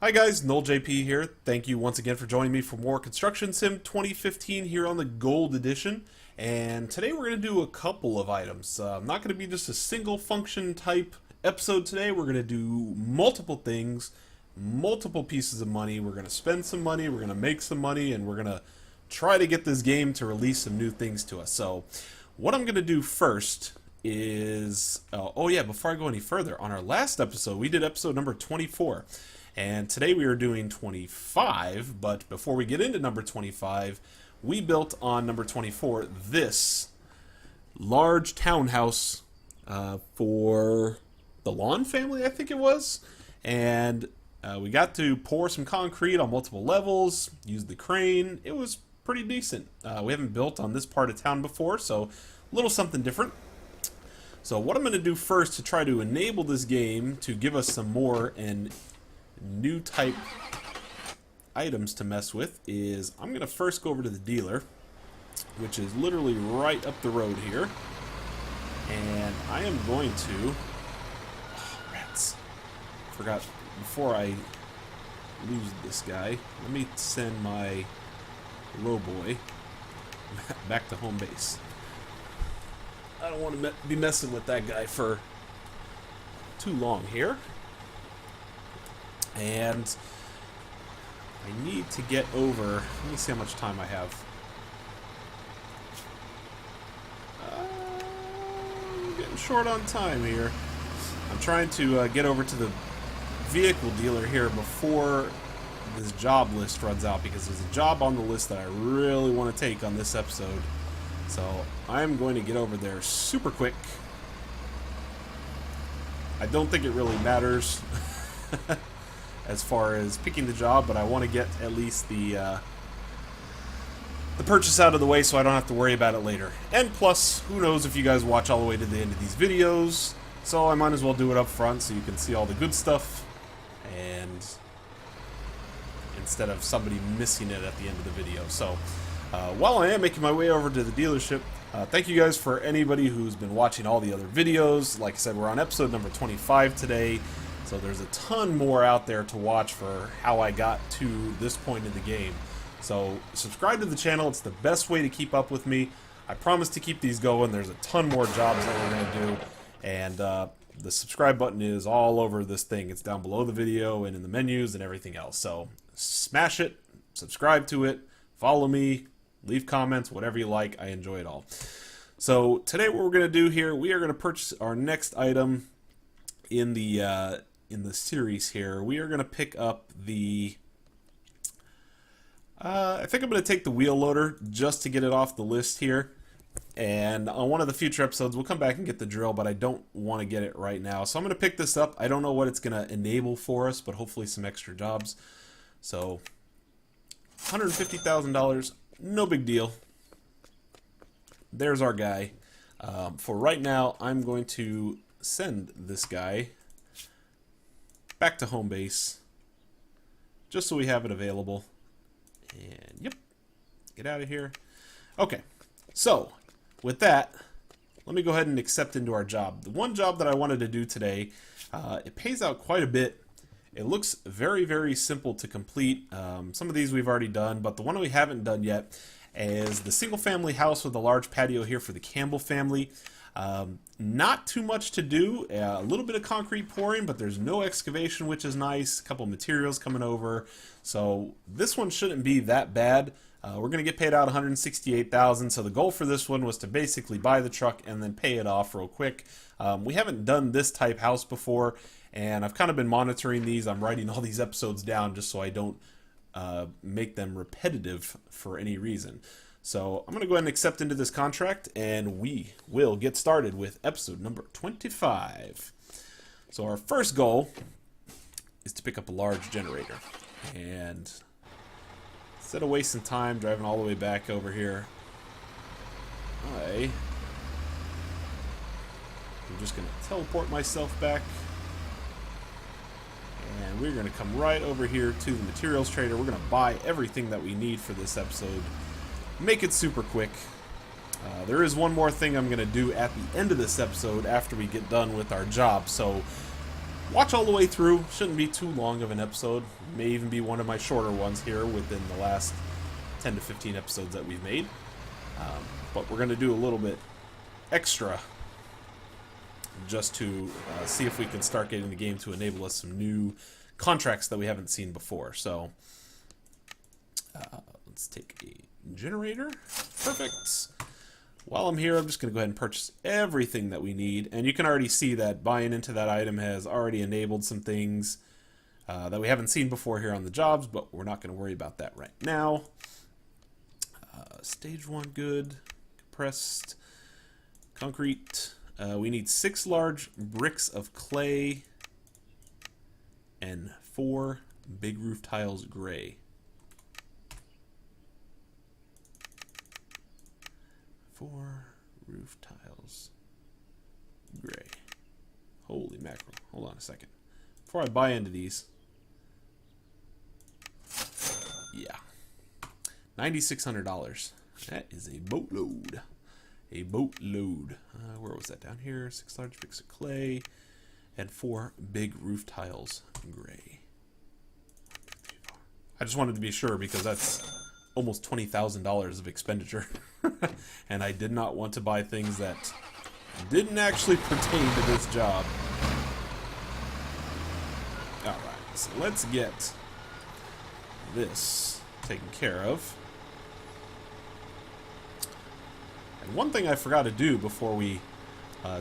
Hi guys, NoleJP here. Thank you once again for joining me for more Construction Sim 2015 here on the Gold Edition. And today we're going to do a couple of items. Not going to be just a single function type episode today. We're going to do multiple things, multiple pieces of money. We're going to spend some money, we're going to make some money, and we're going to try to get this game to release some new things to us. So what I'm going to do first is... oh yeah, before I go any further, on our last episode, we did episode number 24. And today we are doing 25, but before we get into number 25, we built on number 24 this large townhouse for the Lawn family, I think it was. And we got to pour some concrete on multiple levels, use the crane. It was pretty decent. We haven't built on this part of town before, so a little something different. So what I'm going to do first to try to enable this game to give us some more and new type items to mess with is I'm going to first go over to the dealer, which is literally right up the road here, and I am going to... Oh, rats. Forgot, before I lose this guy, let me send my low boy back to home base. I don't want to be messing with that guy for too long here. And I need to get over... Let me see how much time I have. I'm getting short on time here. I'm trying to get over to the vehicle dealer here before this job list runs out, because there's a job on the list that I really want to take on this episode. So I'm going to get over there super quick. I don't think it really matters as far as picking the job, but I want to get at least the purchase out of the way so I don't have to worry about it later. And plus, who knows if you guys watch all the way to the end of these videos, so I might as well do it up front so you can see all the good stuff, and instead of somebody missing it at the end of the video. So while I am making my way over to the dealership, thank you guys for anybody who's been watching all the other videos. Like I said, we're on episode number 25 today. So there's a ton more out there to watch for how I got to this point in the game. So subscribe to the channel. It's the best way to keep up with me. I promise to keep these going. There's a ton more jobs that we're going to do. And the subscribe button is all over this thing. It's down below the video and in the menus and everything else. So smash it, subscribe to it, follow me, leave comments, whatever you like. I enjoy it all. So today what we're going to do here, we are going to purchase our next item in the series here. We are going to pick up the I think I'm going to take the wheel loader just to get it off the list here, and on one of the future episodes we'll come back and get the drill, but I don't want to get it right now, so I'm going to pick this up. I don't know what it's going to enable for us, but hopefully some extra jobs. So $150,000, no big deal. There's our guy. For right now I'm going to send this guy back to home base, just so we have it available. And yep, get out of here. Okay, so with that, let me go ahead and accept into our job. The one job that I wanted to do today, it pays out quite a bit. It looks very, very simple to complete. Some of these we've already done, but the one we haven't done yet is the single family house with a large patio here for the Campbell family. Not too much to do, a little bit of concrete pouring, but there's no excavation, which is nice. A couple materials coming over, so this one shouldn't be that bad. We're going to get paid out $168,000, so the goal for this one was to basically buy the truck and then pay it off real quick. We haven't done this type house before, and I've kind of been monitoring these. I'm writing all these episodes down just so I don't make them repetitive for any reason. So I'm going to go ahead and accept into this contract, and we will get started with episode number 25. So our first goal is to pick up a large generator. And instead of wasting time driving all the way back over here, I'm just going to teleport myself back. And we're going to come right over here to the materials trader. We're going to buy everything that we need for this episode. Make it super quick. There is one more thing I'm going to do at the end of this episode after we get done with our job. So watch all the way through. Shouldn't be too long of an episode. May even be one of my shorter ones here within the last 10 to 15 episodes that we've made. But we're going to do a little bit extra just to see if we can start getting the game to enable us some new contracts that we haven't seen before. So let's take a generator. Perfect. While I'm here, I'm just going to go ahead and purchase everything that we need. And you can already see that buying into that item has already enabled some things that we haven't seen before here on the jobs, but we're not going to worry about that right now. Stage 1, good. Compressed concrete. We need 6 large bricks of clay and 4 big roof tiles gray. 4 roof tiles gray. Holy mackerel. Hold on a second. Before I buy into these. Yeah. $9,600. That is a boatload. A boatload. Where was that? Down here. 6 large bricks of clay and 4 big roof tiles gray. I just wanted to be sure because that's almost $20,000 of expenditure. And I did not want to buy things that didn't actually pertain to this job. Alright, so let's get this taken care of. And one thing I forgot to do before we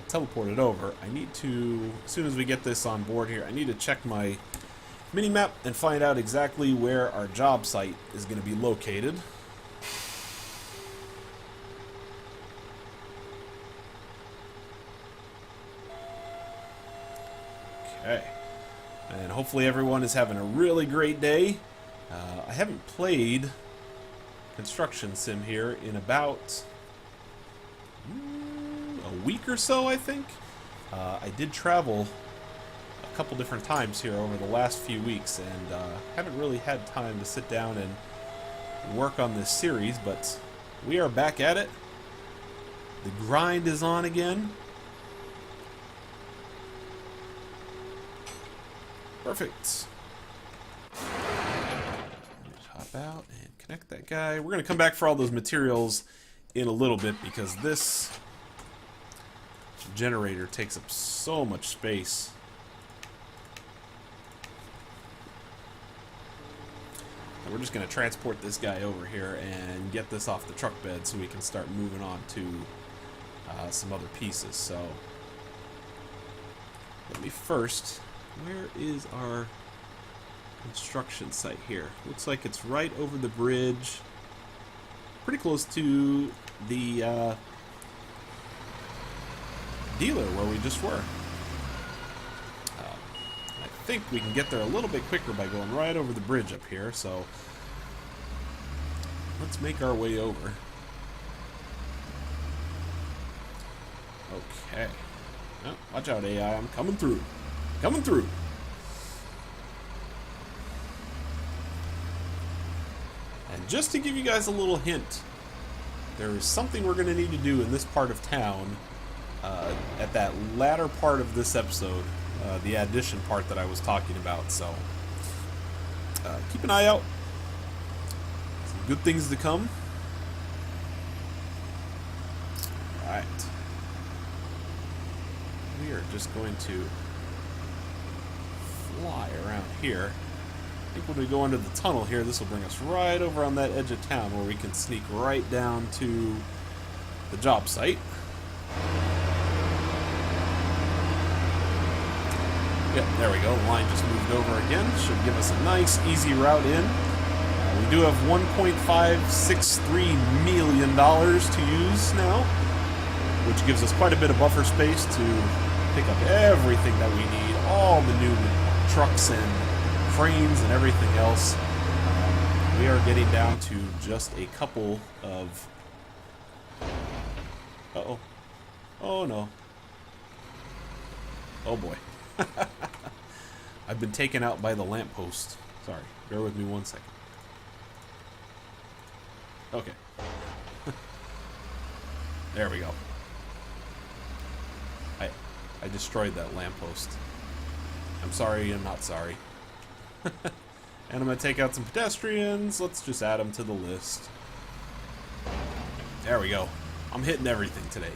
teleported over, I need to, as soon as we get this on board here, I need to check my mini-map and find out exactly where our job site is going to be located. Okay. And hopefully everyone is having a really great day. I haven't played Construction Sim here in about a week or so, I think. I did travel a couple different times here over the last few weeks and haven't really had time to sit down and work on this series, but we are back at it. The grind is on again. Perfect. Just hop out and connect that guy. We're going to come back for all those materials in a little bit because this generator takes up so much space. And we're just going to transport this guy over here and get this off the truck bed so we can start moving on to some other pieces. So let me first, where is our construction site here? Looks like it's right over the bridge, pretty close to the dealer where we just were. I think we can get there a little bit quicker by going right over the bridge up here, so let's make our way over. Okay. Oh, watch out, AI. I'm coming through. Coming through. And just to give you guys a little hint, there is something we're going to need to do in this part of town at that latter part of this episode, the addition part that I was talking about. So keep an eye out. Some good things to come. Alright. We are just going to fly around here. I think when we go under the tunnel here, this will bring us right over on that edge of town where we can sneak right down to the job site. Yep, there we go. The line just moved over again. Should give us a nice, easy route in. We do have $1.563 million to use now, which gives us quite a bit of buffer space to pick up everything that we need, all the new trucks and frames and everything else. We are getting down to just a couple of... Uh-oh. Oh, no. Oh, boy. I've been taken out by the lamppost. Sorry. Bear with me 1 second. Okay. There we go. I destroyed that lamppost. I'm sorry, I'm not sorry. And I'm going to take out some pedestrians. Let's just add them to the list. There we go. I'm hitting everything today.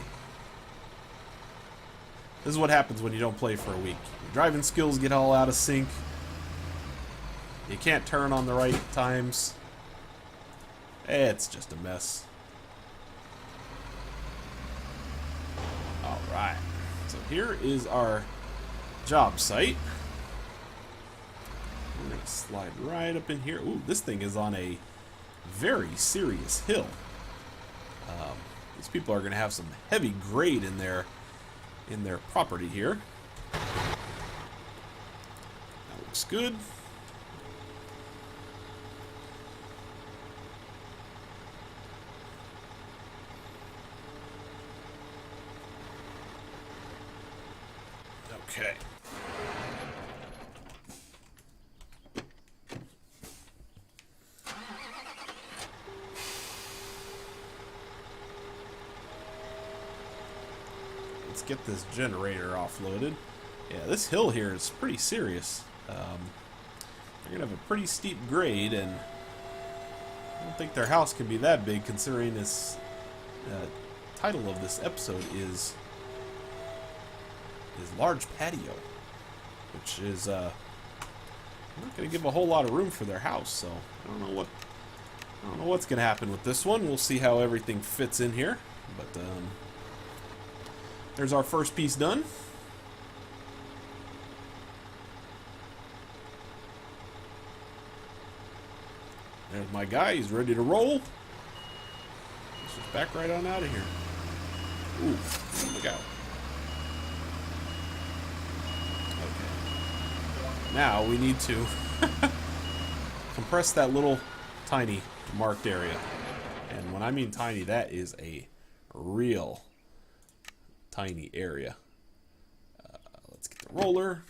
This is what happens when you don't play for a week. Your driving skills get all out of sync. You can't turn on the right times. It's just a mess. Alright. So here is our job site. We're going to slide right up in here. Ooh, this thing is on a very serious hill. These people are going to have some heavy grade in their property here. That looks good. Okay. Let's get this generator offloaded. Yeah, this hill here is pretty serious. They're gonna have a pretty steep grade, and I don't think their house can be that big, considering this title of this episode is large patio, which is not going to give a whole lot of room for their house. So I don't know what's going to happen with this one. We'll see how everything fits in here. But there's our first piece done. There's my guy. He's ready to roll. Let's just back right on out of here. Ooh, look out. Now we need to compress that little tiny marked area. And when I mean tiny, that is a real tiny area. Let's get the roller.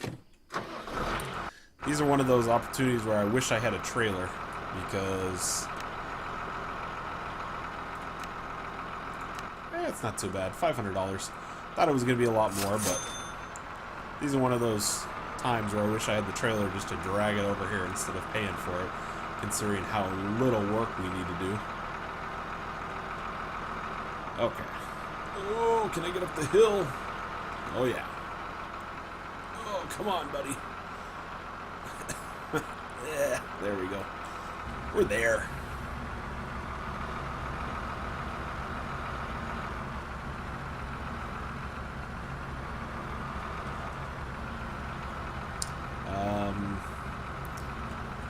These are one of those opportunities where I wish I had a trailer, because it's not too bad. $500. Thought it was going to be a lot more, but these are one of those times where I wish I had the trailer just to drag it over here instead of paying for it, considering how little work we need to do. Okay. Oh, can I get up the hill? Oh, yeah. Oh, come on, buddy. Yeah, there we go. We're there.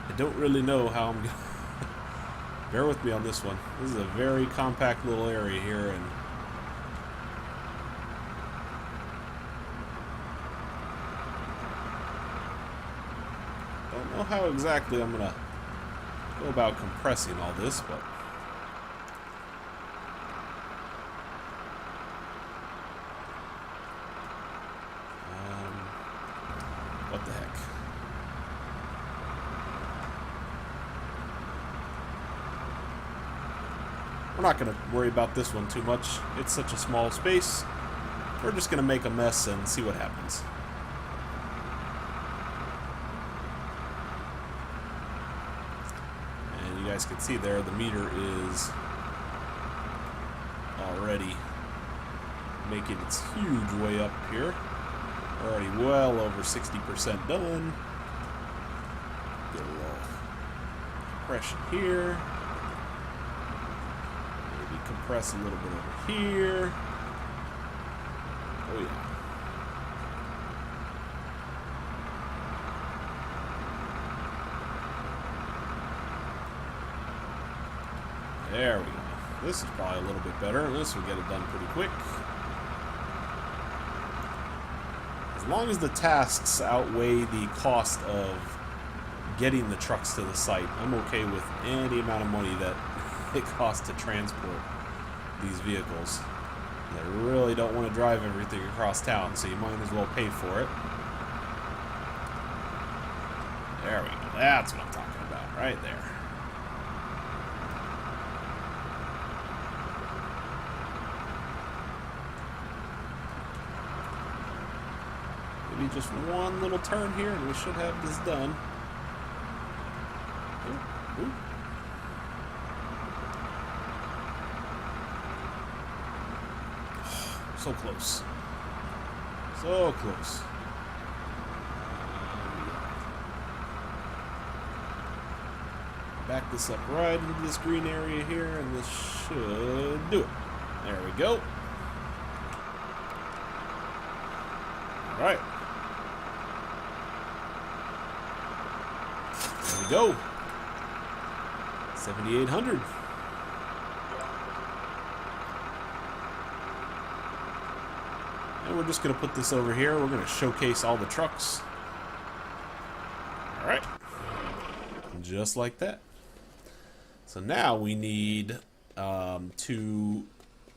I don't really know how I'm gonna bear with me on this one. This is a very compact little area here, and don't know how exactly I'm gonna go about compressing all this, but what the heck. We're not going to worry about this one too much. It's such a small space. We're just going to make a mess and see what happens. And you guys can see there, the meter is already making its huge way up here. We're already well over 60% done. Get a little compression here. Compress a little bit over here. Oh yeah. There we go. This is probably a little bit better. This will get it done pretty quick. As long as the tasks outweigh the cost of getting the trucks to the site, I'm okay with any amount of money that it costs to transport these vehicles. They really don't want to drive everything across town, so you might as well pay for it. There we go. That's what I'm talking about, right there. Maybe just one little turn here and we should have this done. Ooh, ooh. So close. So close. Back this up right into this green area here, and this should do it. There we go. All right. There we go. 7,800. And we're just going to put this over here. We're going to showcase all the trucks. All right. Just like that. So now we need to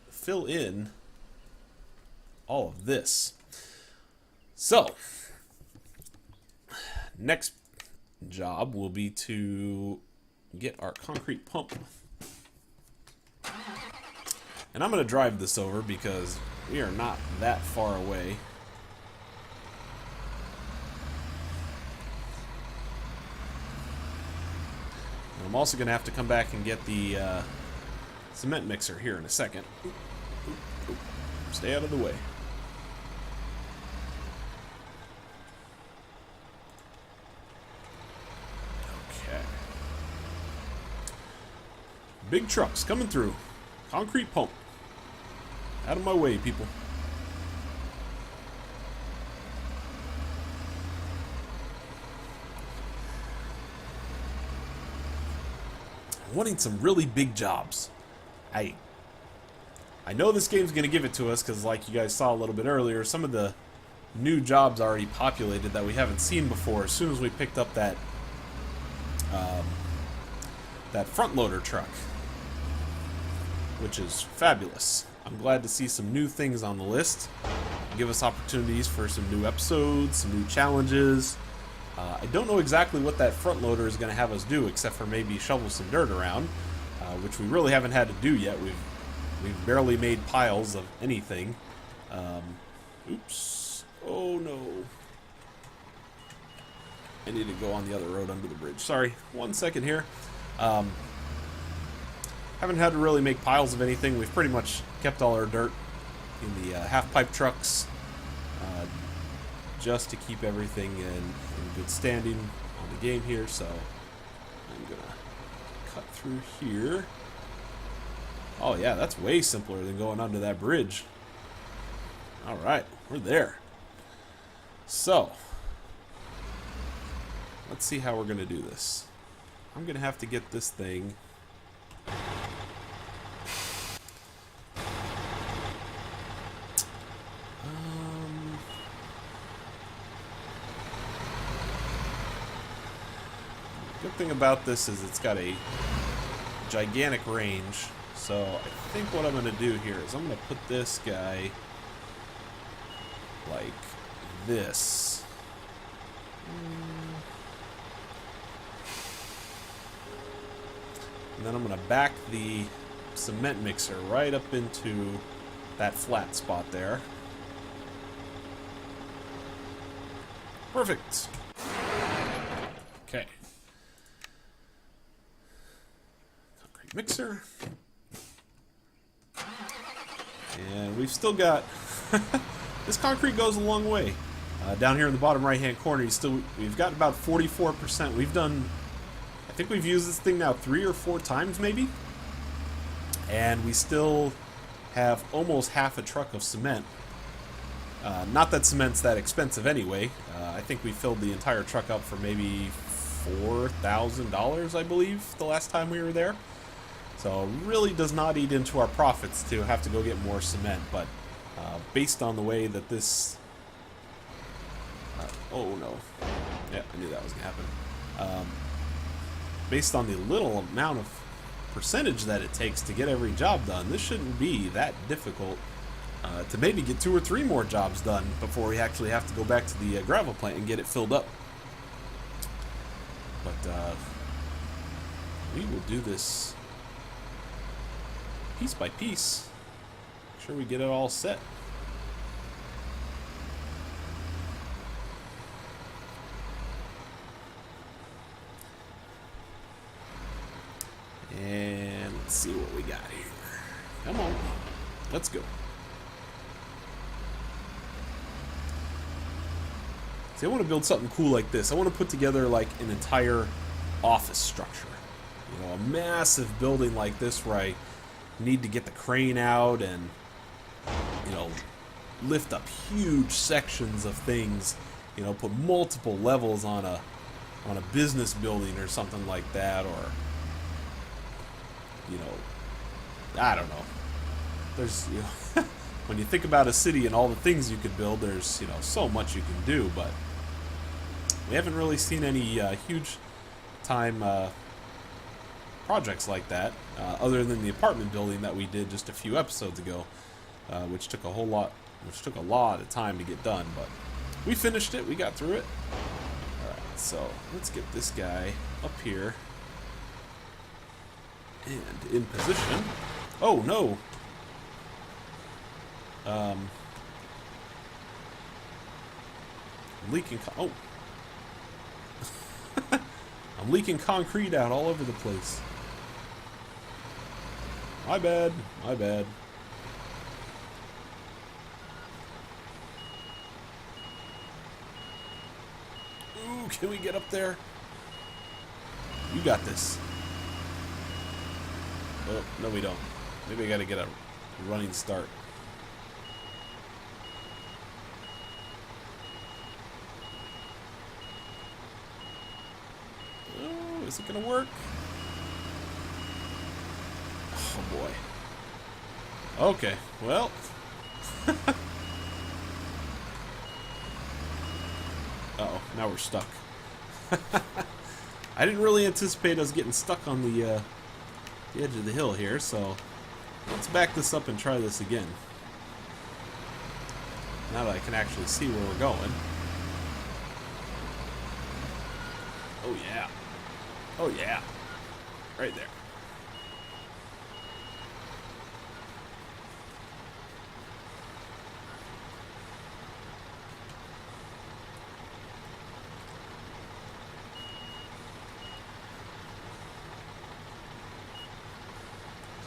fill in all of this. So, next job will be to get our concrete pump. And I'm going to drive this over because we are not that far away. And I'm also going to have to come back and get the cement mixer here in a second. Oop, oop, oop. Stay out of the way. Okay. Big trucks coming through. Concrete pump. Out of my way, people. Wanting some really big jobs. I know this game's going to give it to us because, like you guys saw a little bit earlier, some of the new jobs already populated that we haven't seen before as soon as we picked up that front loader truck, which is fabulous. I'm glad to see some new things on the list. Give us opportunities for some new episodes, some new challenges. I don't know exactly what that front loader is going to have us do, except for maybe shovel some dirt around, which we really haven't had to do yet. We've barely made piles of anything. Oops. Oh no. I need to go on the other road under the bridge. Sorry. 1 second here. Haven't had to really make piles of anything. We've pretty much kept all our dirt in the half-pipe trucks just to keep everything in good standing on the game here. So I'm going to cut through here. Oh yeah, that's way simpler than going under that bridge. Alright, we're there. So, let's see how we're going to do this. I'm going to have to get this thing good thing about this is it's got a gigantic range. So I think what I'm going to do here is I'm going to put this guy like this. And then I'm going to back the cement mixer right up into that flat spot there. Perfect. Okay. Concrete mixer. And we've still got this concrete goes a long way. Down here in the bottom right hand corner, we've got about 44%. We've done, I think we've used this thing now 3 or 4 times maybe, and we still have almost half a truck of cement. Not that cement's that expensive anyway. I think we filled the entire truck up for maybe $4,000, I believe, the last time we were there. So it really does not eat into our profits to have to go get more cement, but based on the way that this... oh no. Yeah, I knew that was going to happen. Based on the little amount of percentage that it takes to get every job done, this shouldn't be that difficult to maybe get 2 or 3 more jobs done before we actually have to go back to the gravel plant and get it filled up. But we will do this piece by piece. Make sure we get it all set. And let's see what we got here. Come on. Let's go. See, I want to build something cool like this. I want to put together like an entire office structure. You know, a massive building like this where I need to get the crane out and, you know, lift up huge sections of things. You know, put multiple levels on a business building or something like that, or, you know, I don't know. There's, you know, when you think about a city and all the things you could build, there's, you know, so much you can do, but we haven't really seen any huge time projects like that, other than the apartment building that we did just a few episodes ago, which took a lot of time to get done, but we finished it, we got through it. Alright, so let's get this guy up here and in position. Oh no! Leaking oh. I'm leaking concrete out all over the place. My bad, my bad. Ooh, can we get up there? You got this. Oh, no we don't. Maybe I gotta get a running start. Oh, is it gonna work? Oh boy. Okay, well. Uh-oh, now we're stuck. I didn't really anticipate us getting stuck on the edge of the hill here, so let's back this up and try this again. Now that I can actually see where we're going. Oh yeah. Oh yeah. Right there.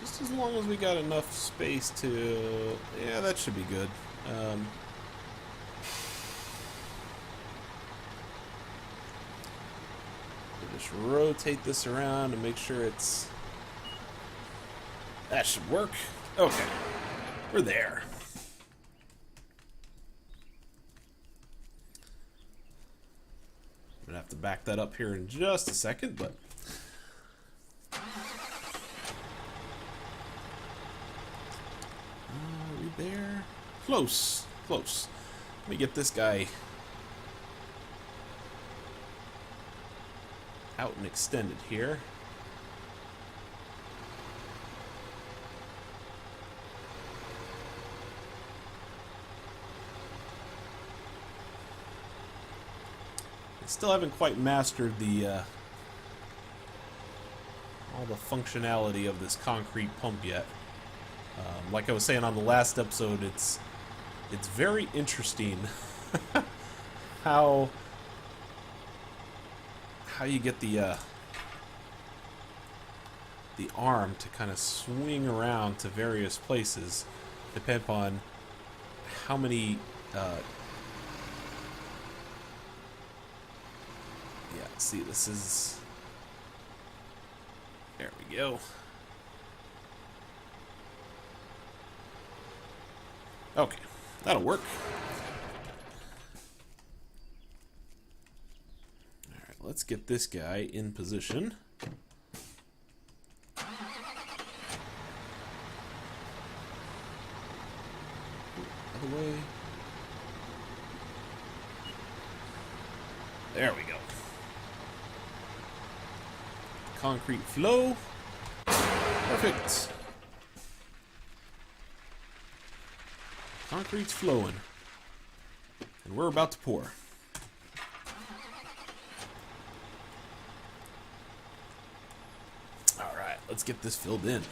Just as long as we got enough space to... Yeah, that should be good. We'll just rotate this around to make sure it's... That should work. Okay. We're there. I'm gonna have to back that up here in just a second, but... Are we there? Close. Close. Let me get this guy out and extended here. I still haven't quite mastered the all the functionality of this concrete pump yet. Like I was saying on the last episode, it's very interesting how you get the arm to kind of swing around to various places, depending upon how many yeah, see, this is... There we go. Okay, that'll work. Alright, let's get this guy in position. Other way. There we go. Concrete flow. Perfect. Concrete's flowing. And we're about to pour. Alright, let's get this filled in. And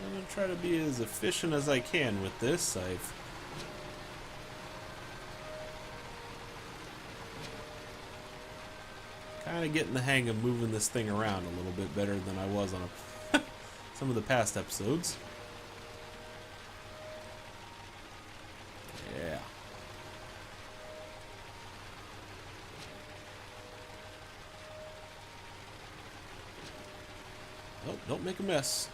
I'm going to try to be as efficient as I can with this. I've kind of getting the hang of moving this thing around a little bit better than I was on some of the past episodes. Yeah. Oh, don't make a mess.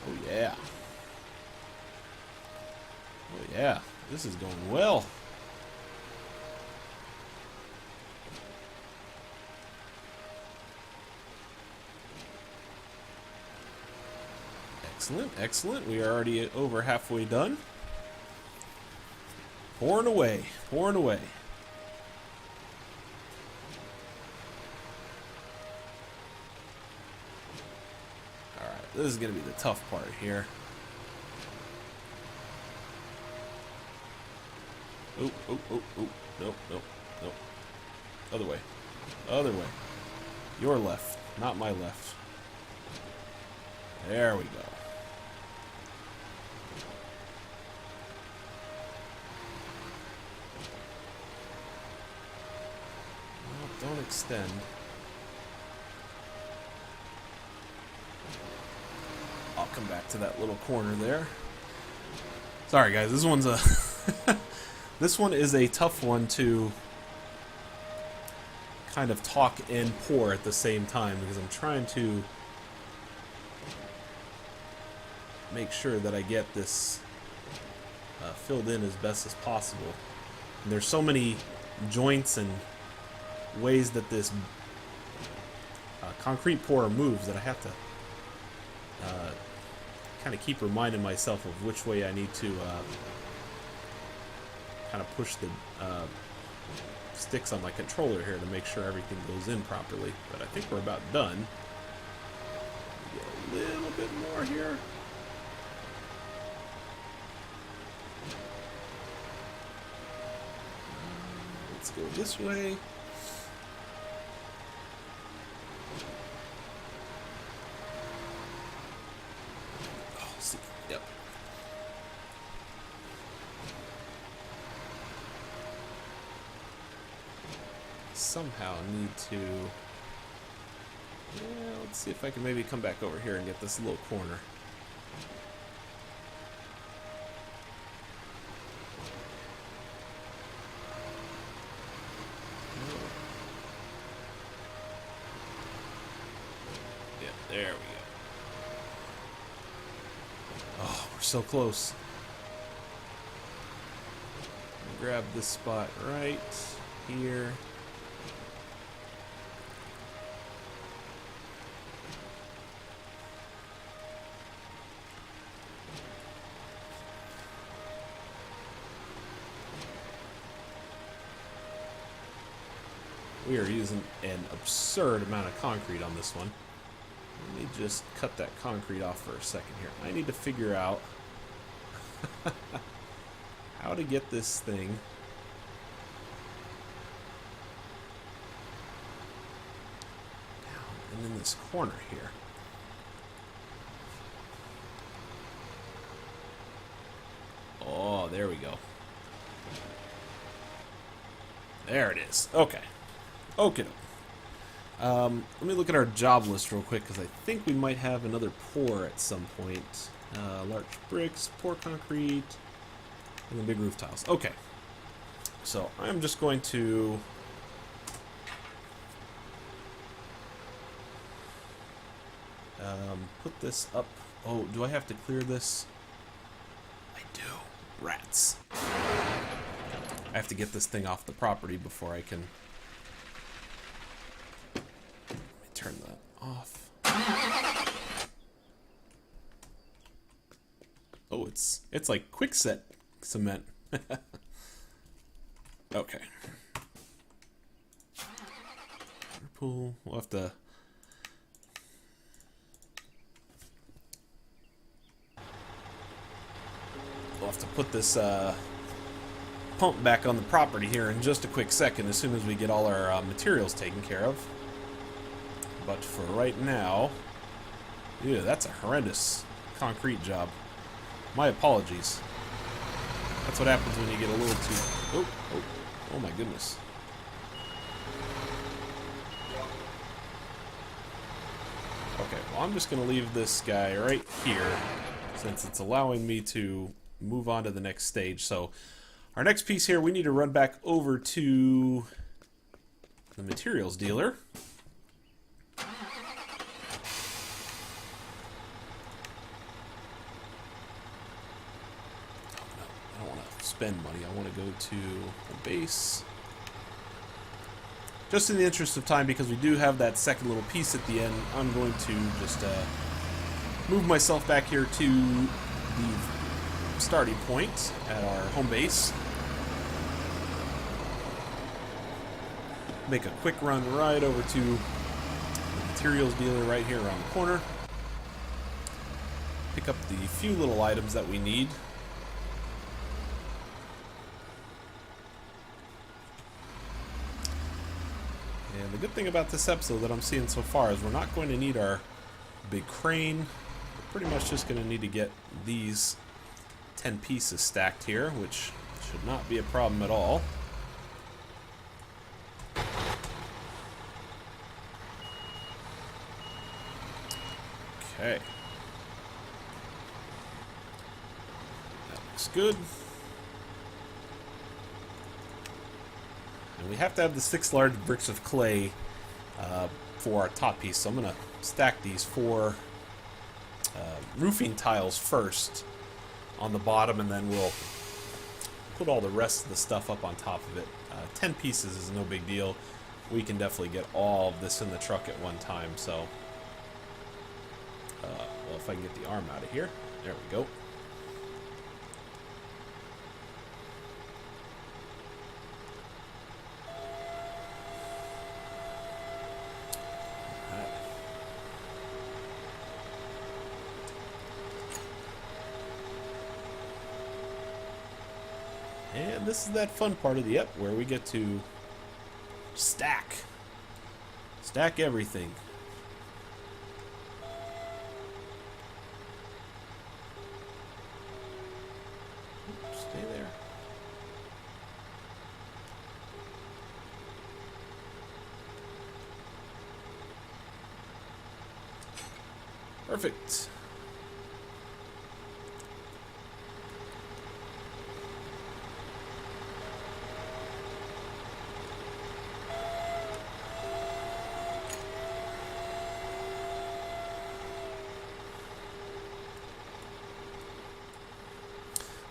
Oh yeah. Oh yeah. This is going well. Excellent, excellent. We are already over halfway done. Pouring away, pouring away. Alright, this is going to be the tough part here. Oh, oh, oh, oh. Nope, nope, nope. Other way. Other way. Your left, not my left. There we go. Well, don't extend. I'll come back to that little corner there. Sorry guys, this one's a this one is a tough one to kind of talk and pour at the same time because I'm trying to make sure that I get this filled in as best as possible. And there's so many joints and ways that this concrete pourer moves that I have to kind of keep reminding myself of which way I need to kind of push the sticks on my controller here to make sure everything goes in properly. But I think we're about done. Get a little bit more here. Let's go this way. Oh, see. Yep. Somehow need to... Yeah, let's see if I can maybe come back over here and get this little corner. There we go. Oh, we're so close. Grab this spot right here. We are using an absurd amount of concrete on this one. Let me just cut that concrete off for a second here. I need to figure out how to get this thing down and in this corner here. Oh, there we go. There it is. Okay. Okay. Let me look at our job list real quick because I think we might have another pour at some point. Large bricks, pour concrete, and the big roof tiles. Okay. So I'm just going to put this up. Oh, do I have to clear this? I do. Rats. I have to get this thing off the property before I can... Turn that off. Oh, it's like quickset cement. Okay. Pool. We'll have to put this pump back on the property here in just a quick second as soon as we get all our materials taken care of. But for right now, ew, that's a horrendous concrete job. My apologies. That's what happens when you get a little too... Oh my goodness. Okay, well I'm just going to leave this guy right here since it's allowing me to move on to the next stage. So our next piece here, we need to run back over to the materials dealer. I don't want to spend money. I want to go to the base. Just in the interest of time, because we do have that second little piece at the end, I'm going to just move myself back here to the starting point at our home base. Make a quick run right over to the materials dealer right here around the corner. Pick up the few little items that we need. And the good thing about this episode that I'm seeing so far is we're not going to need our big crane. We're pretty much just going to need to get these 10 pieces stacked here, which should not be a problem at all. Okay. That looks good. And we have to have the 6 large bricks of clay for our top piece. So I'm going to stack these 4 roofing tiles first on the bottom, and then we'll put all the rest of the stuff up on top of it. 10 pieces is no big deal. We can definitely get all of this in the truck at one time. So, well, if I can get the arm out of here. There we go. And this is that fun part of the ep where we get to stack everything. Oops, stay there. Perfect.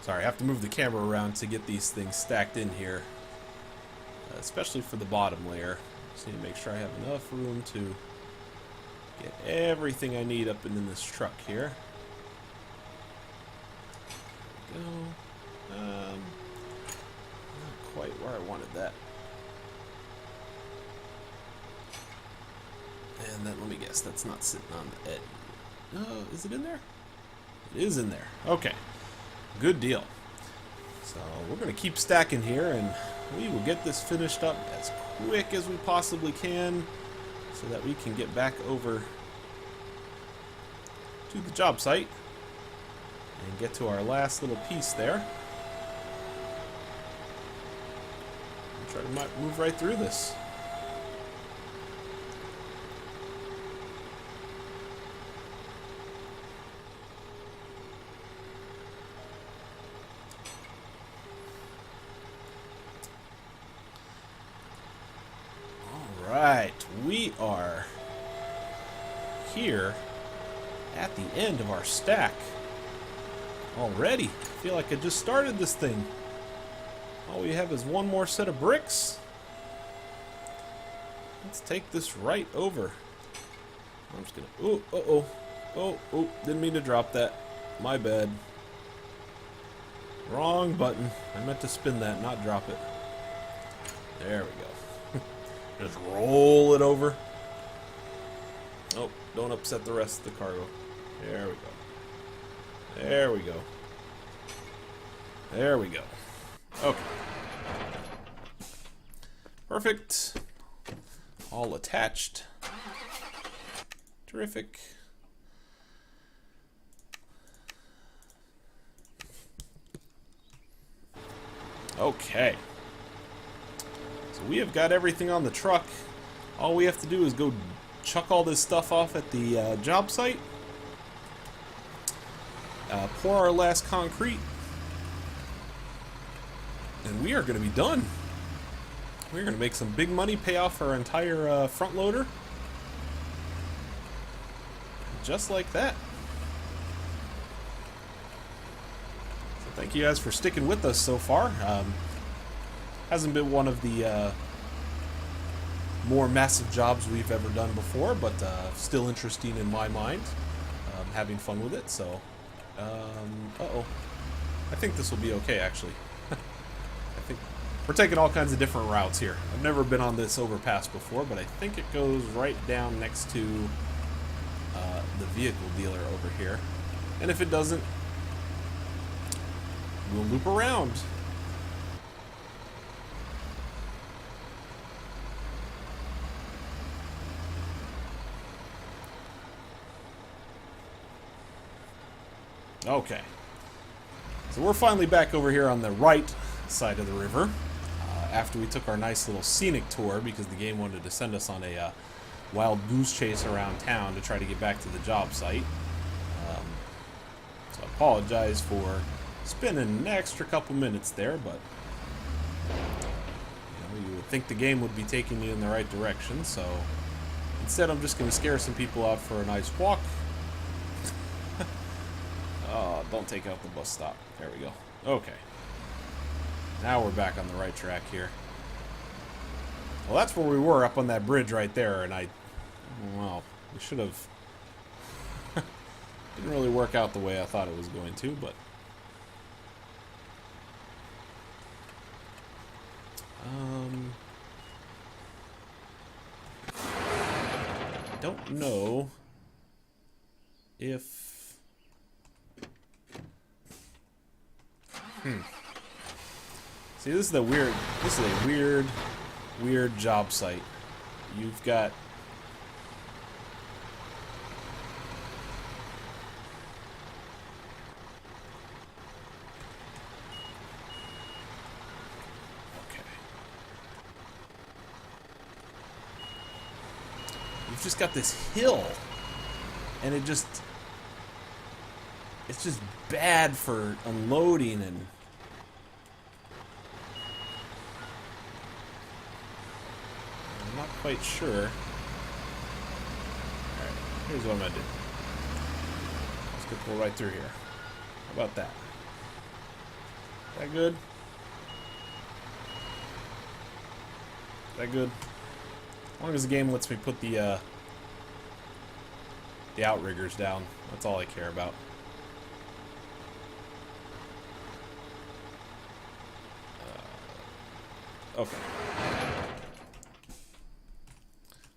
Sorry, I have to move the camera around to get these things stacked in here, especially for the bottom layer. Just need to make sure I have enough room to get everything I need up in this truck here. There we go. Not quite where I wanted that. And then let me guess, that's not sitting on the edge. No, is it in there? It is in there. Okay. Good deal. So we're going to keep stacking here, and we will get this finished up as quick as we possibly can so that we can get back over to the job site and get to our last little piece there. And try to move right through this. Alright, we are here at the end of our stack already. I feel like I just started this thing. All we have is one more set of bricks. Let's take this right over. I'm just gonna... Oh, didn't mean to drop that. My bad. Wrong button. I meant to spin that, not drop it. There we go. Just roll it over. Oh, don't upset the rest of the cargo. There we go. There we go. There we go. Okay. Perfect. All attached. Terrific. Okay. So we have got everything on the truck. All we have to do is go chuck all this stuff off at the job site. Pour our last concrete. And we are going to be done. We're going to make some big money, pay off our entire front loader. Just like that. So thank you guys for sticking with us so far. Hasn't been one of the more massive jobs we've ever done before, but still interesting in my mind. Having fun with it, so... uh-oh. I think this will be okay, actually. I think we're taking all kinds of different routes here. I've never been on this overpass before, but I think it goes right down next to the vehicle dealer over here. And if it doesn't, we'll loop around. Okay. So we're finally back over here on the right side of the river. After we took our nice little scenic tour, because the game wanted to send us on a wild goose chase around town to try to get back to the job site. So I apologize for spending an extra couple minutes there, but you would think the game would be taking you in the right direction, so instead I'm just going to scare some people out for a nice walk. Don't take out the bus stop. There we go. Okay. Now we're back on the right track here. Well, that's where we were, up on that bridge right there, and well, we should have... didn't really work out the way I thought it was going to, but... I don't know if... See, this is a weird job site. You've got... Okay. You've just got this hill, and it's just bad for unloading and... I'm not quite sure. Alright, here's what I'm gonna do. Let's go pull right through here. How about that? Is that good? Is that good? As long as the game lets me put the outriggers down, that's all I care about. Okay.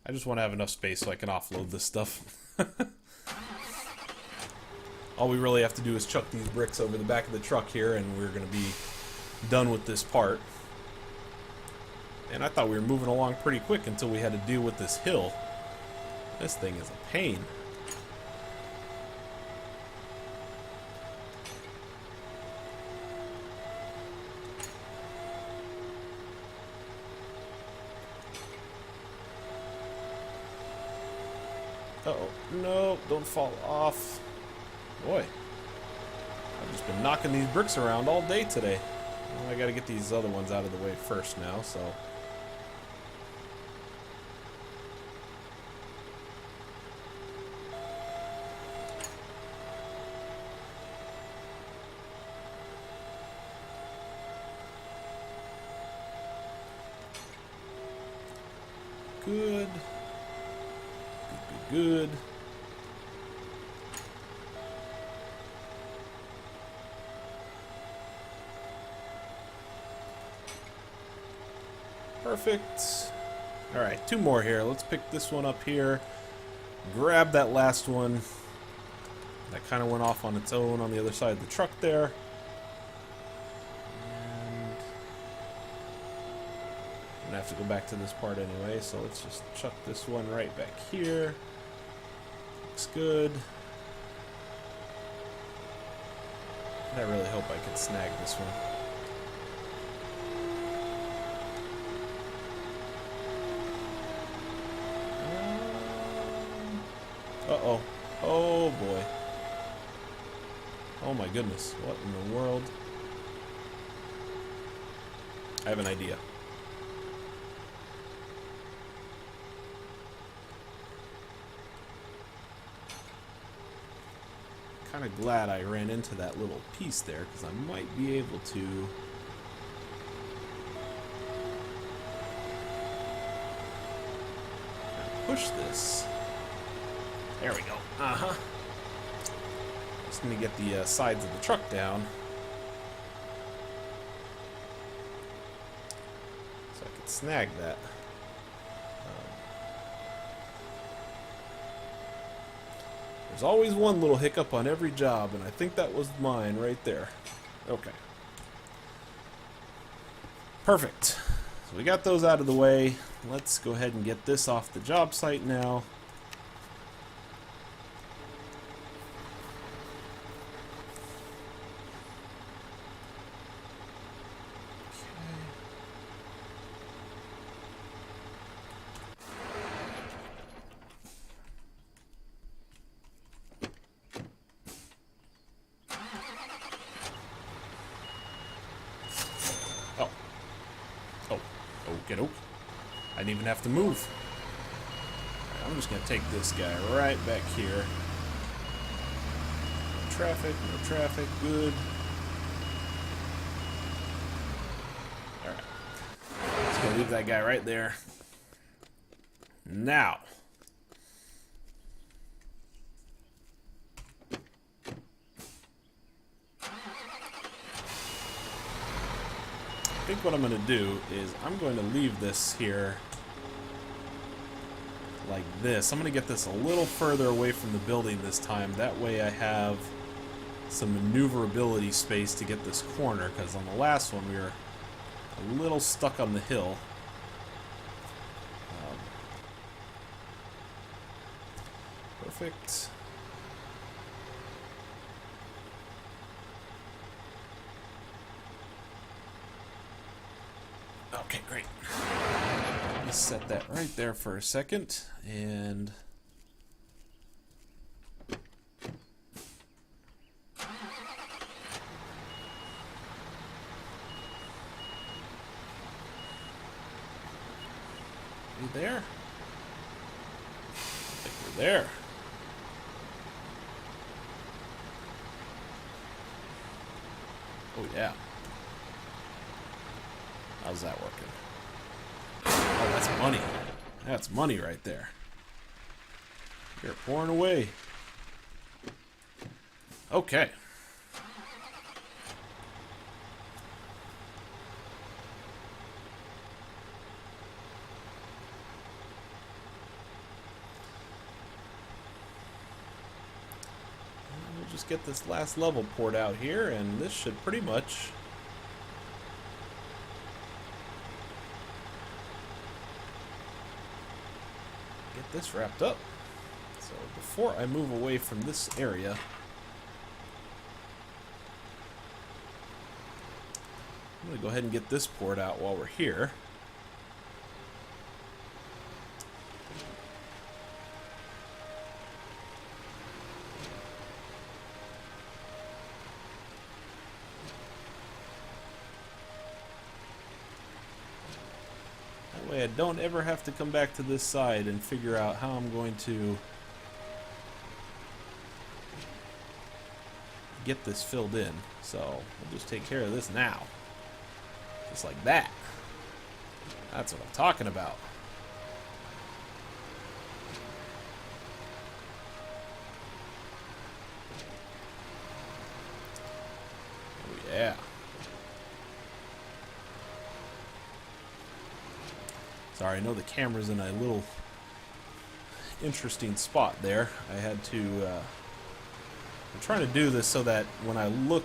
I just want to have enough space so I can offload this stuff. All we really have to do is chuck these bricks over the back of the truck here, and we're going to be done with this part. And I thought we were moving along pretty quick until we had to deal with this hill. This thing is a pain. Uh-oh. No, don't fall off. Boy. I've just been knocking these bricks around all day today. Well, I gotta get these other ones out of the way first now, so... Good. Good. Perfect. Alright, two more here. Let's pick this one up here. Grab that last one. That kind of went off on its own on the other side of the truck there. And I'm gonna have to go back to this part anyway, so let's just chuck this one right back here. Looks good. I really hope I can snag this one. Uh-oh. Oh, boy. Oh, my goodness. What in the world? I have an idea. Kind of glad I ran into that little piece there, because I might be able to push this. There we go. Uh-huh. Just going to get the sides of the truck down so I can snag that. There's always one little hiccup on every job, and I think that was mine right there. Okay. Perfect. So we got those out of the way. Let's go ahead and get this off the job site now. I didn't even have to move. Right, I'm just going to take this guy right back here. No traffic, good. Alright. Just going to leave that guy right there. Now. I think what I'm going to do is I'm going to leave this here like this. I'm going to get this a little further away from the building this time. That way I have some maneuverability space to get this corner, because on the last one we were a little stuck on the hill. Perfect. Okay, great. Let's set that right there for a second, and we there? I think we're there. Oh yeah. How's that working? Oh, that's money. That's money right there. You're pouring away. Okay. We'll just get this last level poured out here, and this should pretty much get this wrapped up. So before I move away from this area, I'm going to go ahead and get this poured out while we're here. That way I don't ever have to come back to this side and figure out how I'm going to get this filled in. So we'll just take care of this now. Just like that. That's what I'm talking about. Oh yeah. Sorry, I know the camera's in a little interesting spot there. I had to I'm trying to do this so that when I look,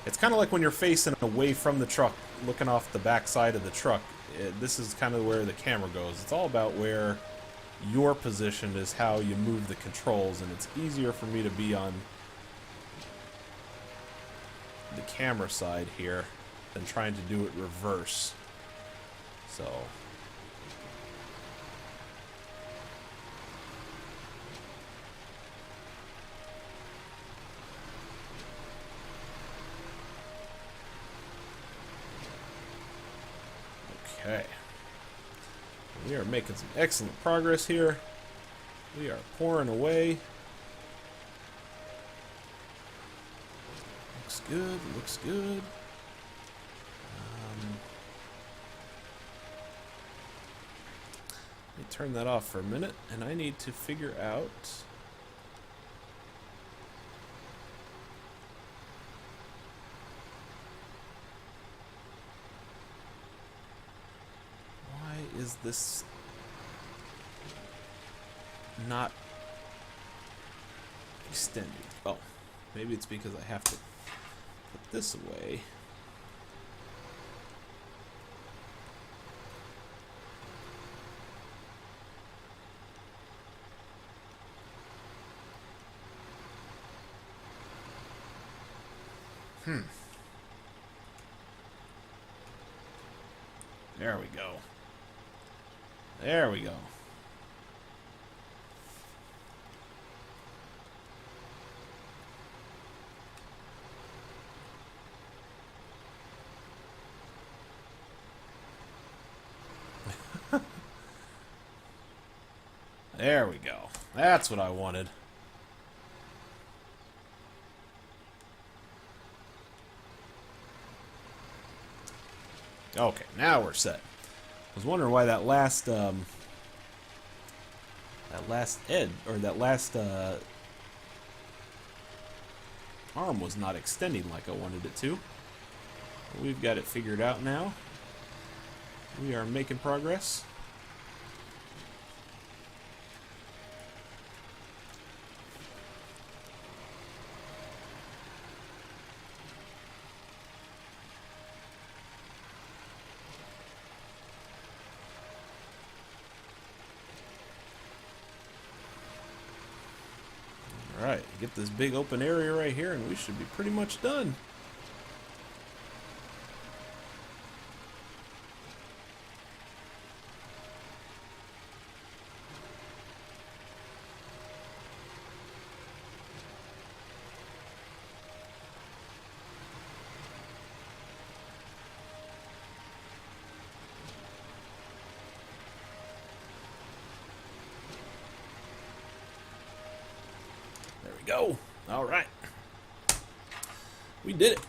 it's kind of like when you're facing away from the truck, looking off the back side of the truck. this is kind of where the camera goes. It's all about where your position is, how you move the controls, and it's easier for me to be on the camera side here than trying to do it reverse. So okay. We are making some excellent progress here. We are pouring away. Looks good, looks good. Let me turn that off for a minute, and I need to figure out why is this not extending. Oh, maybe it's because I have to put this away. There we go. There we go. There we go. That's what I wanted. Okay, now we're set. I was wondering why that last arm was not extending like I wanted it to. But we've got it figured out now. We are making progress. Alright, get this big open area right here and we should be pretty much done. Go. All right. We did it.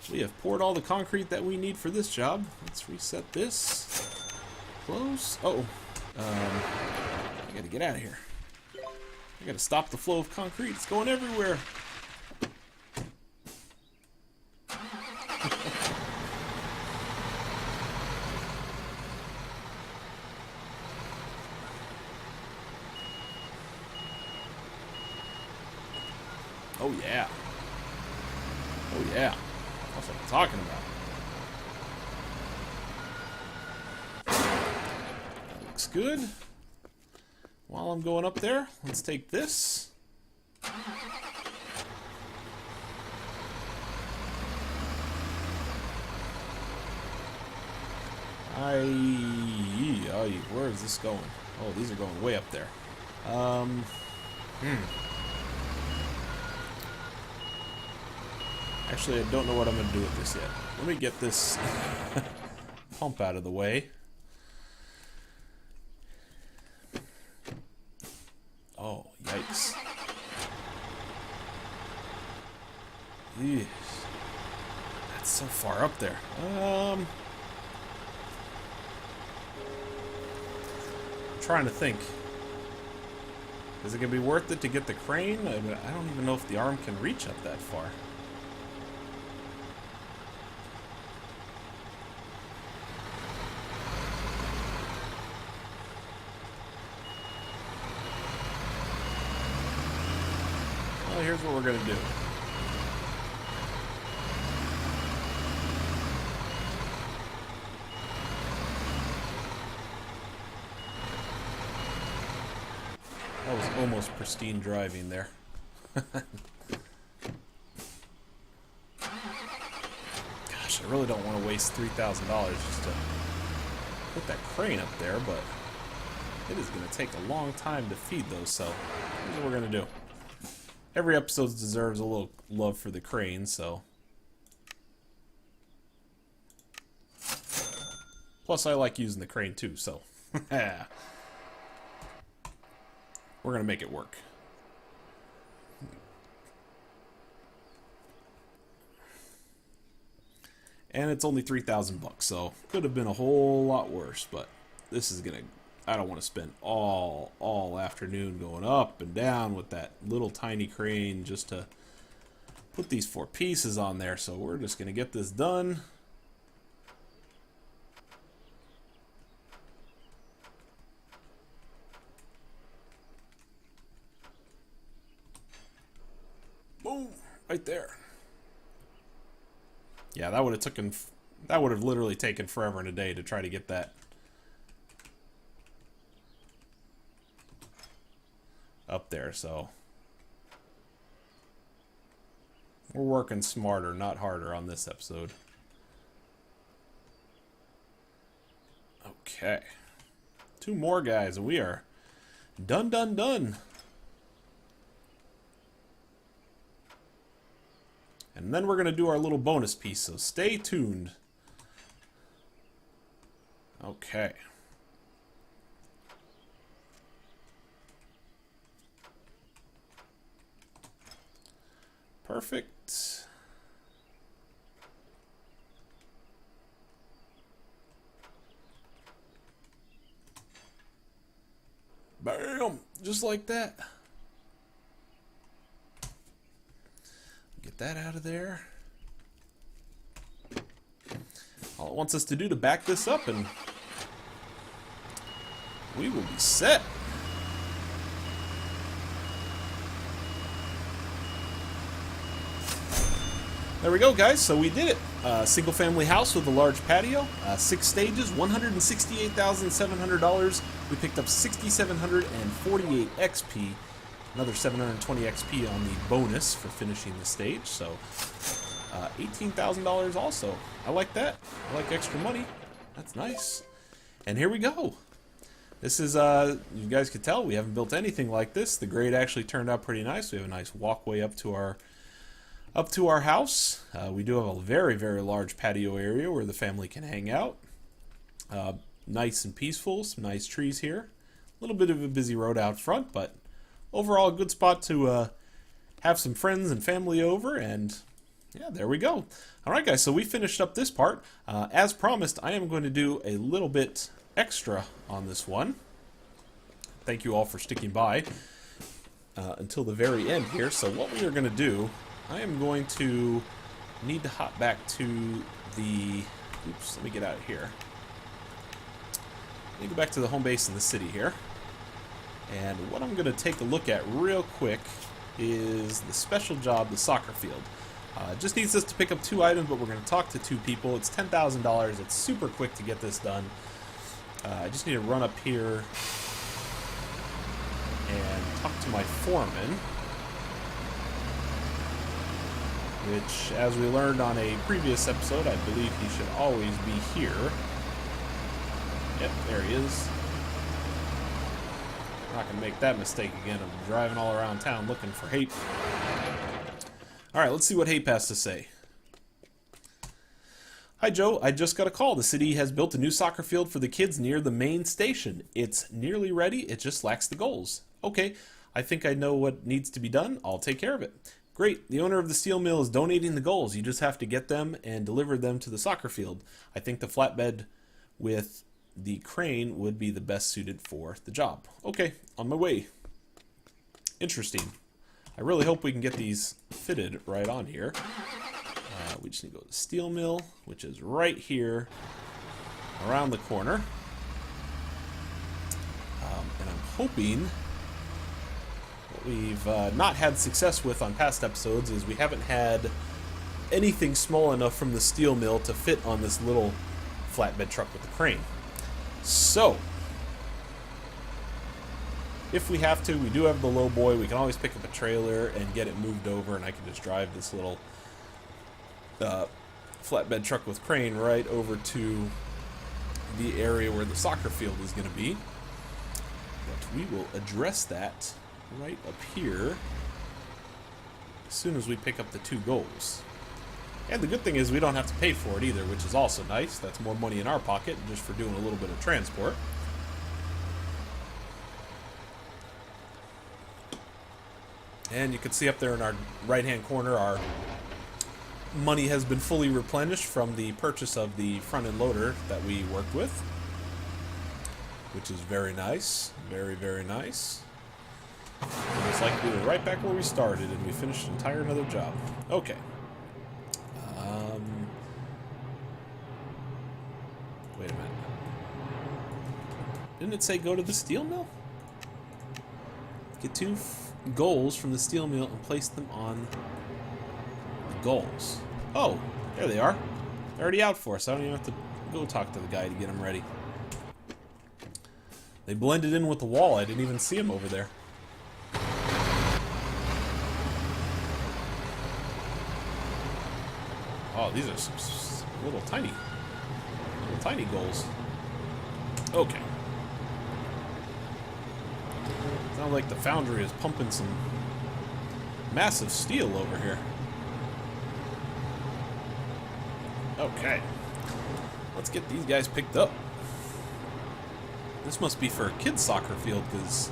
We have poured all the concrete that we need for this job. Let's reset this. Close. Uh-oh. I gotta get out of here. I gotta stop the flow of concrete. It's going everywhere. Oh yeah. Oh yeah. That's what I'm talking about. That looks good. While I'm going up there, let's take this. Where is this going? Oh, these are going way up there. Actually, I don't know what I'm going to do with this yet. Let me get this pump out of the way. Oh, yikes. Eesh. That's so far up there. I'm trying to think. Is it going to be worth it to get the crane? I don't even know if the arm can reach up that far. Well, here's what we're going to do. almost pristine driving there. Gosh, I really don't want to waste $3,000 just to put that crane up there, but it is going to take a long time to feed those, so here's what we're going to do. Every episode deserves a little love for the crane, so... Plus, I like using the crane too, so... We're going to make it work. And it's only $3,000 bucks, so could have been a whole lot worse, but this is gonna... I don't want to spend all afternoon going up and down with that little tiny crane just to put these 4 pieces on there, so we're just gonna get this done. Boom! Right there. Yeah, that would have literally taken forever and a day to try to get that up there, so we're working smarter, not harder on this episode. Okay. 2 more guys, and we are done. And then we're going to do our little bonus piece, so stay tuned. Okay. Perfect. Bam! Just like that. Get that out of there. All it wants us to do to back this up, and we will be set. There we go, guys. So we did it. Single family house with a large patio, 6 stages, $168,700. We picked up 6,748 XP. Another 720 XP on the bonus for finishing the stage, so $18,000 also. I like that. I like extra money. That's nice. And here we go. This is, you guys could tell, we haven't built anything like this. The grade actually turned out pretty nice. We have a nice walkway up to our house. We do have a very, very large patio area where the family can hang out. Nice and peaceful. Some nice trees here. A little bit of a busy road out front, but overall, a good spot to have some friends and family over, and yeah, there we go. Alright guys, so we finished up this part. As promised, I am going to do a little bit extra on this one. Thank you all for sticking by until the very end here. So what we are going to do, I am going to need to hop back to the... Oops, let me get out of here. Let me go back to the home base in the city here. And what I'm going to take a look at real quick is the special job, the soccer field. It just needs us to pick up 2 items, but we're going to talk to 2 people. It's $10,000. It's super quick to get this done. I just need to run up here and talk to my foreman, which, as we learned on a previous episode, I believe he should always be here. Yep, there he is. I'm not going to make that mistake again of driving all around town looking for Hape. Alright, let's see what Hape has to say. Hi Joe, I just got a call. The city has built a new soccer field for the kids near the main station. It's nearly ready, it just lacks the goals. Okay, I think I know what needs to be done. I'll take care of it. Great, the owner of the steel mill is donating the goals. You just have to get them and deliver them to the soccer field. I think the flatbed with the crane would be the best suited for the job. Okay, on my way. Interesting. I really hope we can get these fitted right on here. We just need to go to the steel mill, which is right here around the corner. And I'm hoping what we've not had success with on past episodes is we haven't had anything small enough from the steel mill to fit on this little flatbed truck with the crane. So if we have to. We do have the low boy. We can always pick up a trailer and get it moved over, and I can just drive this little flatbed truck with crane right over to the area where the soccer field is going to be. But we will address that right up here as soon as we pick up the 2 goals. And the good thing is we don't have to pay for it either, which is also nice. That's more money in our pocket just for doing a little bit of transport. And you can see up there in our right-hand corner, our money has been fully replenished from the purchase of the front-end loader that we worked with, which is very nice. Very, very nice. And it's like we were right back where we started, and we finished an entire another job. Okay. Wait a minute. Didn't it say go to the steel mill? Get 2 goals from the steel mill and place them on the goals. Oh, there they are. They're already out for us. I don't even have to go talk to the guy to get them ready. They blended in with the wall. I didn't even see them over there. Oh, these are some little tiny goals. Okay. Sounds like the foundry is pumping some massive steel over here. Okay. Let's get these guys picked up. This must be for a kids' soccer field, because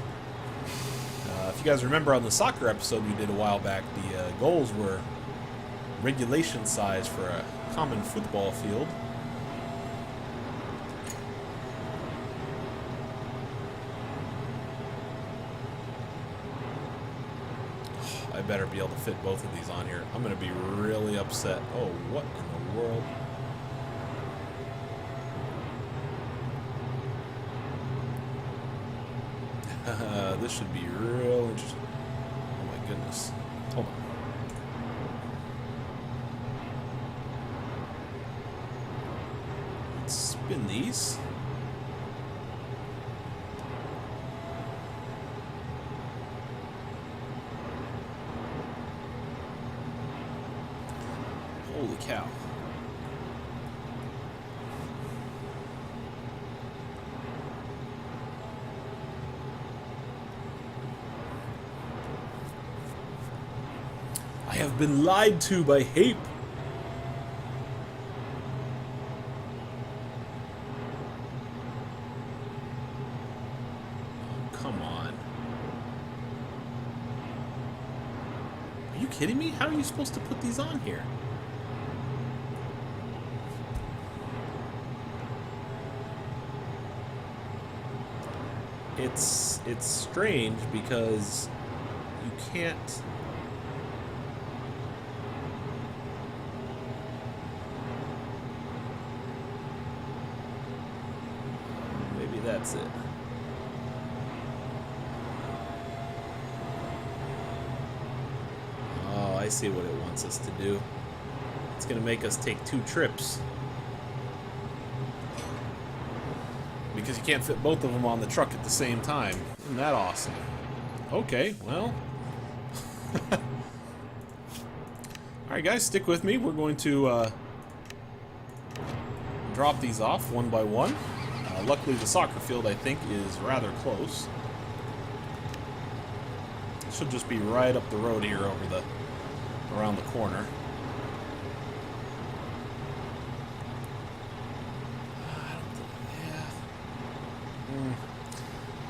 if you guys remember on the soccer episode we did a while back, the goals were regulation size for a common football field. I better be able to fit both of these on here. I'm going to be really upset. Oh, what in the world? This should be real interesting. Oh my goodness. Hold on. Let's spin these. Holy cow. I have been lied to by Hape. Oh, come on. Are you kidding me? How are you supposed to put these on here? It's strange because you can't. Maybe that's it. Oh, I see what it wants us to do. It's gonna make us take 2 trips. Because you can't fit both of them on the truck at the same time. Isn't that awesome? Okay, well. Alright guys, stick with me. We're going to drop these off one by one. Luckily the soccer field, I think, is rather close. It should just be right up the road here around the corner.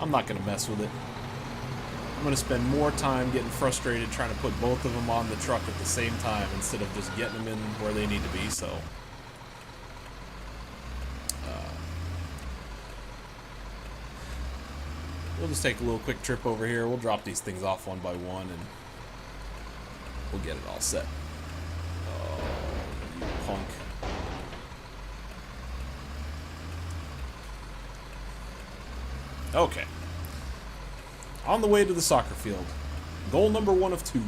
I'm not going to mess with it. I'm going to spend more time getting frustrated trying to put both of them on the truck at the same time instead of just getting them in where they need to be, so. We'll just take a little quick trip over here. We'll drop these things off one by one and we'll get it all set. Oh, you punk. Okay. On the way to the soccer field. Goal number 1 of 2.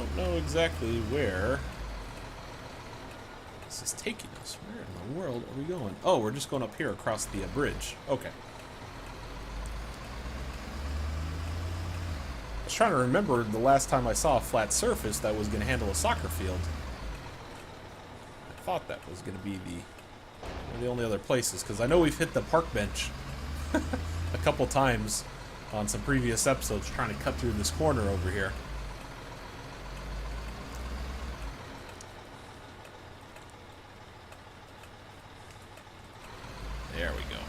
don't know exactly where this is taking us. Where in the world are we going? Oh, we're just going up here across the bridge. Okay. I was trying to remember the last time I saw a flat surface that was going to handle a soccer field. I thought that was going to be one of the only other places, because I know we've hit the park bench a couple times on some previous episodes trying to cut through this corner over here. There we go.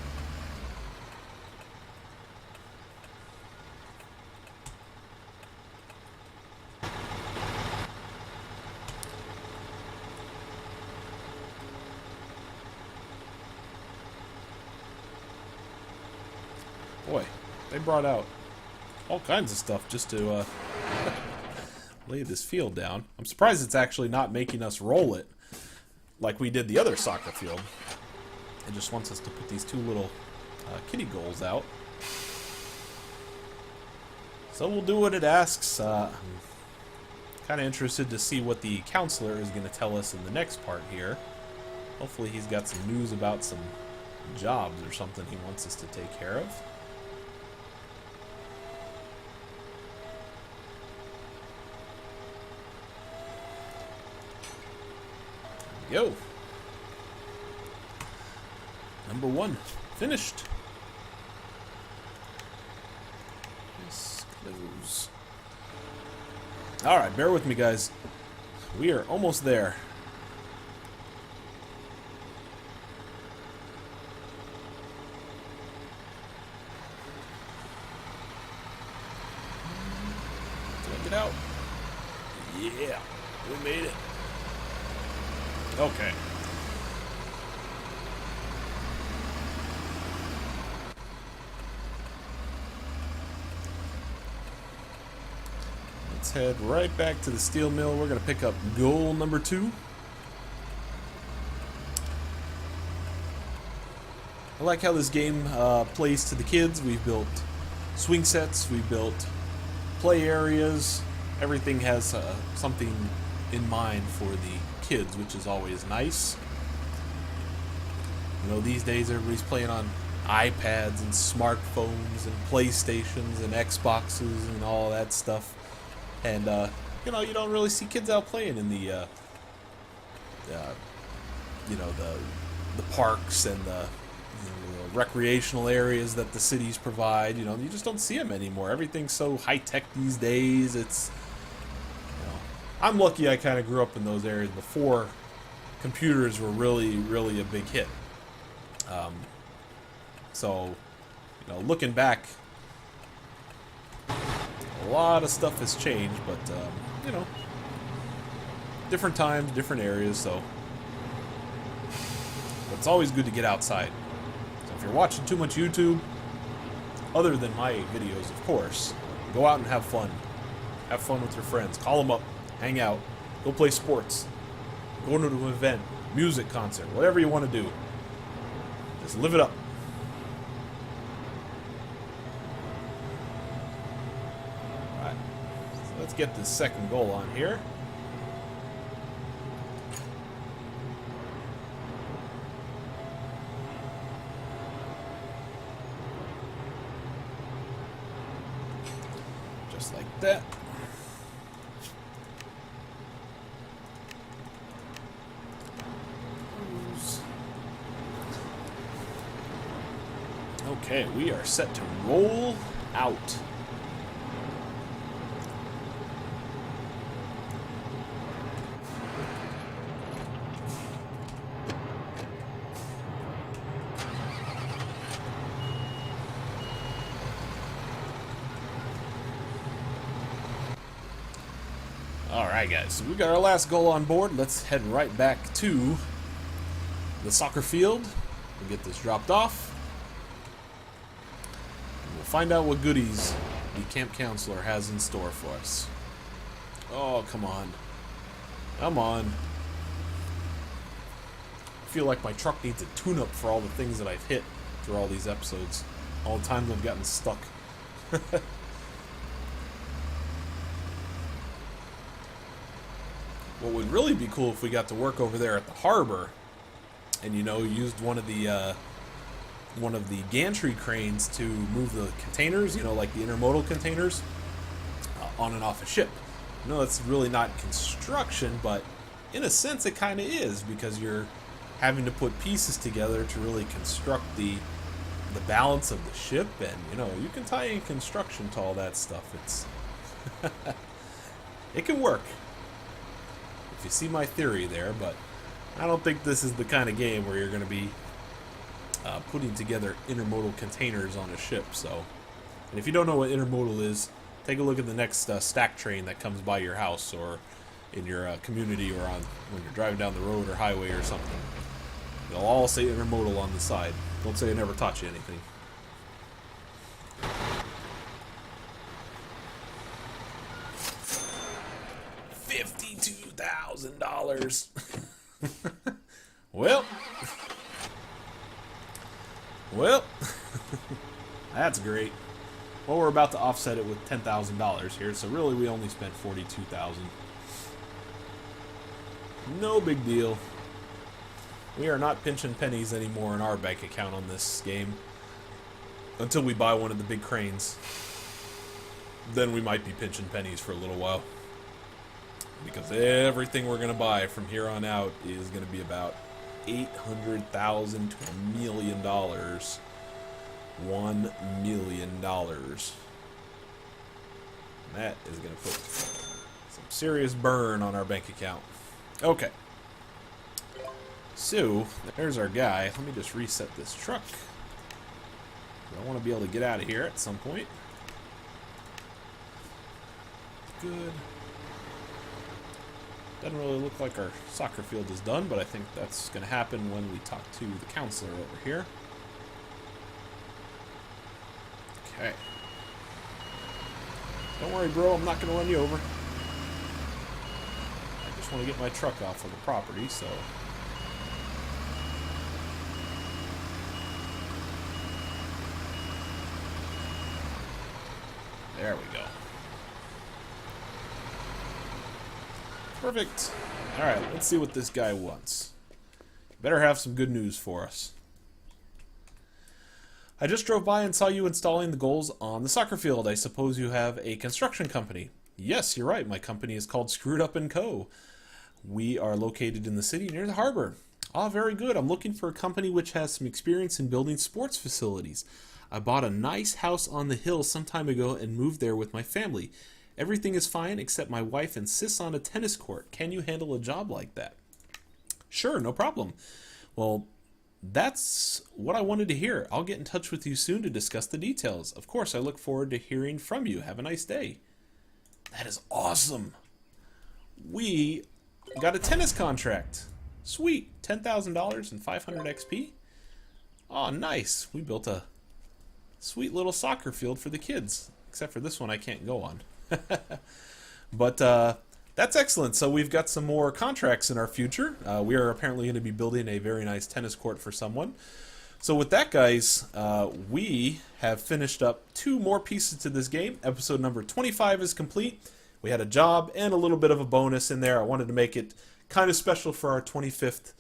Boy, they brought out all kinds of stuff just to lay this field down. I'm surprised it's actually not making us roll it like we did the other soccer field. It just wants us to put these two little kiddie goals out. So we'll do what it asks. I'm kind of interested to see what the counselor is going to tell us in the next part here. Hopefully he's got some news about some jobs or something he wants us to take care of. There we go. Number 1 finished. Yes, close. Alright, bear with me, guys. We are almost there. Did I get out? Yeah, we made it. Okay. Let's head right back to the steel mill. We're going to pick up goal number 2. I like how this game plays to the kids. We've built swing sets, we've built play areas. Everything has something in mind for the kids, which is always nice. You know, these days everybody's playing on iPads and smartphones and PlayStations and Xboxes and all that stuff. And, you know, you don't really see kids out playing in the, you know, the parks and the recreational areas that the cities provide. You know, you just don't see them anymore. Everything's so high-tech these days. It's, you know, I'm lucky I kind of grew up in those areas before computers were really, really a big hit. So, you know, looking back, a lot of stuff has changed, but, you know, different times, different areas, so. But it's always good to get outside. So if you're watching too much YouTube, other than my videos, of course, go out and have fun. Have fun with your friends. Call them up, hang out, go play sports, go to an event, music concert, whatever you want to do. Just live it up. Alright, so let's get this second goal on here. Just like that. Okay, we are set to roll out. Alright guys, so we got our last goal on board. Let's head right back to the soccer field. We'll get this dropped off. And we'll find out what goodies the camp counselor has in store for us. Oh, come on. Come on. I feel like my truck needs a tune-up for all the things that I've hit through all these episodes. All the times I've gotten stuck. what would really be cool if we got to work over there at the harbor, and used one of the gantry cranes to move the containers, like the intermodal containers, on and off a ship. That's really not construction, but in a sense it kind of is, because you're having to put pieces together to really construct the balance of the ship, and you can tie in construction to all that stuff. It's it can work, if you see my theory there, but I don't think this is the kind of game where you're going to be putting together intermodal containers on a ship. So, and if you don't know what intermodal is, take a look at the next stack train that comes by your house or in your community, or when you're driving down the road or highway or something. They'll all say intermodal on the side. Don't say I never taught you anything. $52,000. Well, that's great. Well, we're about to offset it with $10,000 here, so really we only spent $42,000. No big deal. We are not pinching pennies anymore in our bank account on this game until we buy one of the big cranes. Then we might be pinching pennies for a little while, because everything we're going to buy from here on out is going to be about $800,000 to $1 million. $1 million. That is going to put some serious burn on our bank account. Okay. So, there's our guy. Let me just reset this truck. I want to be able to get out of here at some point. Good. Doesn't really look like our soccer field is done, but I think that's going to happen when we talk to the counselor over here. Okay. Don't worry, bro. I'm not going to run you over. I just want to get my truck off of the property, so... There we go. Perfect. Alright, let's see what this guy wants. Better have some good news for us. I just drove by and saw you installing the goals on the soccer field. I suppose you have a construction company. Yes, you're right. My company is called Screwed Up & Co. We are located in the city near the harbor. Ah, very good. I'm looking for a company which has some experience in building sports facilities. I bought a nice house on the hill some time ago and moved there with my family. Everything is fine except my wife insists on a tennis court. Can you handle a job like that? Sure, no problem. Well, that's what I wanted to hear. I'll get in touch with you soon to discuss the details. Of course, I look forward to hearing from you. Have a nice day. That is awesome. We got a tennis contract. Sweet. $10,000 and 500 XP. Oh, nice. We built a sweet little soccer field for the kids. Except for this one I can't go on. But that's excellent. So we've got some more contracts in our future. We are apparently going to be building a very nice tennis court for someone. So with that, guys, we have finished up 2 more pieces to this game. Episode number 25 is complete. We had a job and a little bit of a bonus in there. I wanted to make it kind of special for our 25th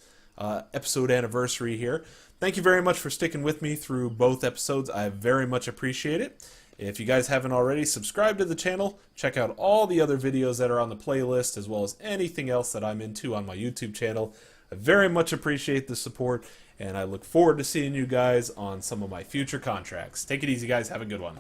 episode anniversary here. Thank you very much for sticking with me through both episodes. I very much appreciate it. If you guys haven't already, subscribe to the channel. Check out all the other videos that are on the playlist, as well as anything else that I'm into on my YouTube channel. I very much appreciate the support, and I look forward to seeing you guys on some of my future contracts. Take it easy, guys. Have a good one.